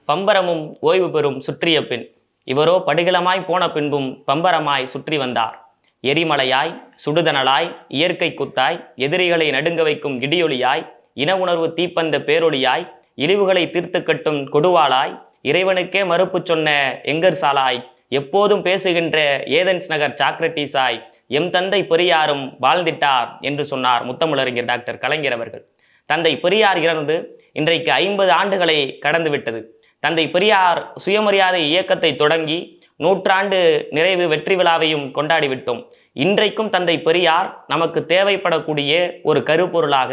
பம்பரமும் ஓய்வு பெறும் சுற்றிய பின். இவரோ படிகளமாய் போன பின்பும் பம்பரமாய் சுற்றி வந்தார். எரிமலையாய், சுடுதனலாய், இயற்கை குத்தாய், எதிரிகளை நடுங்க வைக்கும் இடியொலியாய், இன உணர்வு தீப்பந்த பேரொளியாய், இழிவுகளை தீர்த்து கட்டும் கொடுவாளாய், இறைவனுக்கே மறுப்பு சொன்ன எங்கர் சாலாய், எப்போதும் பேசுகின்ற ஏதென்ஸ் நகர் சாக்ரட்டிஸாய், எம் தந்தை பெரியாரும் வாழ்ந்திட்டார் என்று சொன்னார் முத்தமிழறிஞர் டாக்டர் கலைஞர் அவர்கள். தந்தை பெரியார் இறந்து இன்றைக்கு 50 ஆண்டுகளை கடந்துவிட்டது. தந்தை பெரியார் சுயமரியாதை இயக்கத்தை தொடங்கி 100 நிறைவு வெற்றி விழாவையும் கொண்டாடிவிட்டோம். இன்றைக்கும் தந்தை பெரியார் நமக்கு தேவைப்படக்கூடிய ஒரு கருப்பொருளாக,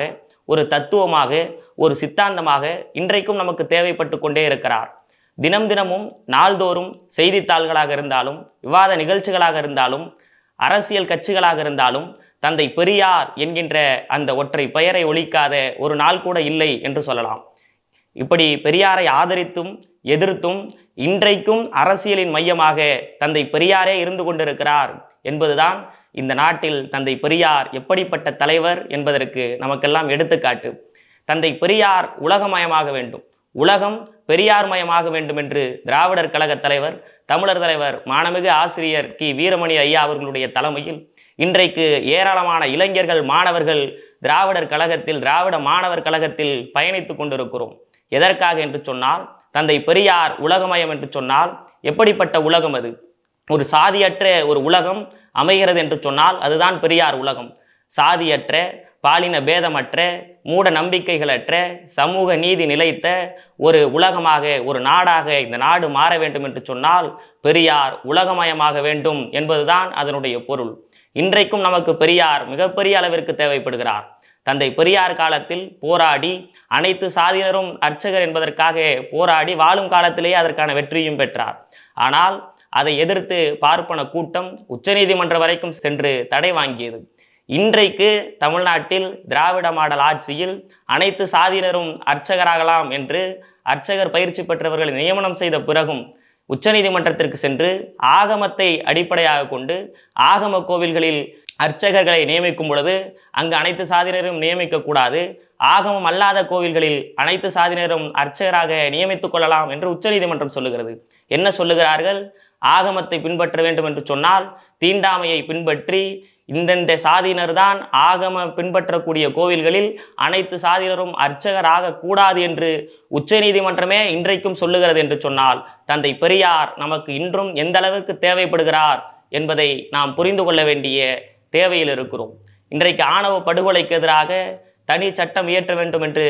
ஒரு தத்துவமாக, ஒரு சித்தாந்தமாக இன்றைக்கும் நமக்கு தேவைப்பட்டு கொண்டே இருக்கிறார். தினம் தினமும் நாள்தோறும் செய்தித்தாள்களாக இருந்தாலும், விவாத நிகழ்ச்சிகளாக இருந்தாலும், அரசியல் கட்சிகளாக இருந்தாலும் தந்தை பெரியார் என்கின்ற அந்த ஒற்றை பெயரை ஒலிக்காத ஒரு நாள் கூட இல்லை என்று சொல்லலாம். இப்படி பெரியாரை ஆதரித்தும் எதிர்த்தும் இன்றைக்கும் அரசியலின் மையமாக தந்தை பெரியாரே இருந்து கொண்டிருக்கிறார் என்பதுதான் இந்த நாட்டில் தந்தை பெரியார் எப்படிப்பட்ட தலைவர் என்பதற்கு நமக்கெல்லாம் எடுத்துக்காட்டு. தந்தை பெரியார் உலகமயமாக வேண்டும், உலகம் பெரியார் மயமாக வேண்டும் என்று திராவிடர் கழக தலைவர், தமிழர் தலைவர், மாண்புமிகு ஆசிரியர் கி வீரமணி ஐயா அவர்களுடைய தலைமையில் இன்றைக்கு ஏராளமான இளைஞர்கள், மாணவர்கள் திராவிடர் கழகத்தில், திராவிட மாணவர் கழகத்தில் பயணித்துக் கொண்டிருக்கிறோம். எதற்காக என்று சொன்னால், தந்தை பெரியார் உலகமயம் என்று சொன்னால் எப்படிப்பட்ட உலகம் அது? ஒரு சாதியற்ற ஒரு உலகம் அமைகிறது என்று சொன்னால் அதுதான் பெரியார் உலகம். சாதியற்ற, பாலின பேதமற்ற, மூட நம்பிக்கைகளற்ற, சமூக நீதி நிலைத்த ஒரு உலகமாக, ஒரு நாடாக இந்த நாடு மாற வேண்டும் என்று சொன்னால் பெரியார் உலகமயமாக வேண்டும் என்பதுதான் அதனுடைய பொருள். இன்றைக்கும் நமக்கு பெரியார் மிகப்பெரிய அளவிற்கு தேவைப்படுகிறார். தந்தை பெரியார் காலத்தில் போராடி அனைத்து சாதியினரும் அர்ச்சகர் என்பதற்காக போராடி வாழும் காலத்திலேயே அதற்கான வெற்றியும் பெற்றார். ஆனால் அதை எதிர்த்து பார்ப்பன கூட்டம் உச்சநீதிமன்றம் வரைக்கும் சென்று தடை வாங்கியது. இன்றைக்கு தமிழ்நாட்டில் திராவிட மாடல் ஆட்சியில் அனைத்து சாதியினரும் அர்ச்சகராகலாம் என்று அர்ச்சகர் பயிற்சி பெற்றவர்களை நியமனம் செய்த பிறகும் உச்சநீதிமன்றத்திற்கு சென்று ஆகமத்தை அடிப்படையாக கொண்டு ஆகம கோவில்களில் அர்ச்சகர்களை நியமிக்கும் பொழுது அங்கு அனைத்து சாதியினரும் நியமிக்கக்கூடாது, ஆகமம் அல்லாத கோவில்களில் அனைத்து சாதியினரும் அர்ச்சகராக நியமித்துக் கொள்ளலாம் என்று உச்சநீதிமன்றம் சொல்லுகிறது. என்ன சொல்லுகிறார்கள்? ஆகமத்தை பின்பற்ற வேண்டும் என்று சொன்னால் தீண்டாமையை பின்பற்றி இந்தந்த சாதியினர் தான் ஆகம பின்பற்றக்கூடிய கோவில்களில் அனைத்து சாதியினரும் அர்ச்சகராக கூடாது என்று உச்சநீதிமன்றமே இன்றைக்கும் சொல்லுகிறது என்று சொன்னால் தந்தை பெரியார் நமக்கு இன்றும் எந்த அளவுக்கு தேவைப்படுகிறார் என்பதை நாம் புரிந்து கொள்ள வேண்டிய தேவையில் இருக்கிறோம். இன்றைக்கு ஆணவ படுகொலைக்கு எதிராக தனி சட்டம் இயற்ற வேண்டும் என்று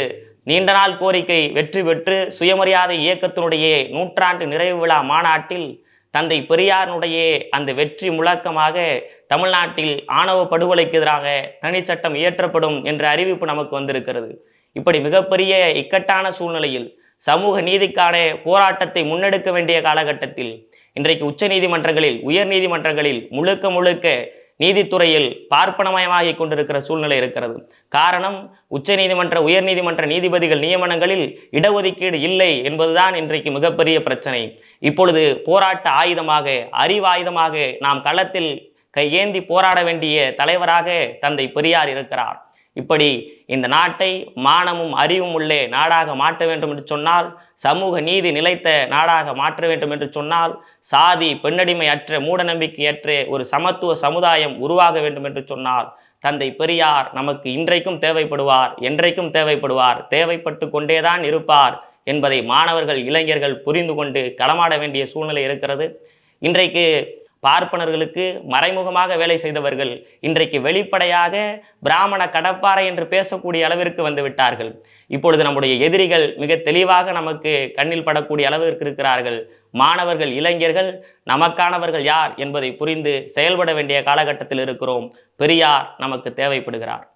நீண்ட நாள் கோரிக்கை வெற்றி பெற்று சுயமரியாதை இயக்கத்தினுடைய 100 நிறைவு விழா மாநாட்டில் தந்தை பெரியாருடைய அந்த வெற்றி முழக்கமாக தமிழ்நாட்டில் ஆணவ படுகொலைக்கு எதிராக தனி சட்டம் இயற்றப்படும் என்ற அறிவிப்பு நமக்கு வந்திருக்கிறது. இப்படி மிகப்பெரிய இக்கட்டான சூழ்நிலையில் சமூக நீதிக்கான போராட்டத்தை முன்னெடுக்க வேண்டிய காலகட்டத்தில் இன்றைக்கு உச்ச நீதிமன்றங்களில், உயர் நீதிமன்றங்களில் முழுக்க நீதித்துறையில் பார்ப்பனமயமாகிக் கொண்டிருக்கிற சூழ்நிலை இருக்கிறது. காரணம், உச்ச நீதிமன்ற, உயர் நீதிமன்ற நீதிபதிகள் நியமனங்களில் இடஒதுக்கீடு இல்லை என்பதுதான் இன்றைக்கு மிகப்பெரிய பிரச்சனை. இப்பொழுது போராட்ட ஆயுதமாக, அறிவாயுதமாக நாம் களத்தில் கையேந்தி போராட வேண்டிய தலைவராக தந்தை பெரியார் இருக்கிறார். இப்படி இந்த நாட்டை மானமும் அறிவும் உள்ளே நாடாக மாற்ற வேண்டும் என்று சொன்னால், சமூக நீதி நிலைத்த நாடாக மாற்ற வேண்டும் என்று சொன்னால், சாதி பெண்ணடிமை அற்ற, மூட நம்பிக்கையற்ற ஒரு சமத்துவ சமுதாயம் உருவாக வேண்டும் என்று சொன்னால் தந்தை பெரியார் நமக்கு இன்றைக்கும் தேவைப்படுவார், என்றைக்கும் தேவைப்படுவார், தேவைப்பட்டு கொண்டேதான் இருப்பார் என்பதை மாணவர்கள், இளைஞர்கள் புரிந்து கொண்டு களமாட வேண்டிய சூழ்நிலை இருக்கிறது. இன்றைக்கு பார்ப்பனர்களுக்கு மறைமுகமாக வேலை செய்தவர்கள் இன்றைக்கு வெளிப்படையாக பிராமண கடப்பாறை என்று பேசக்கூடிய அளவிற்கு வந்து விட்டார்கள். இப்பொழுது நம்முடைய எதிரிகள் மிக தெளிவாக நமக்கு கண்ணில் படக்கூடிய அளவிற்கு இருக்கிறார்கள். மாணவர்கள், இளைஞர்கள் நமக்கானவர்கள் யார் என்பதை புரிந்து செயல்பட வேண்டிய காலகட்டத்தில் இருக்கிறோம். பெரியார் நமக்கு தேவைப்படுகிறார்.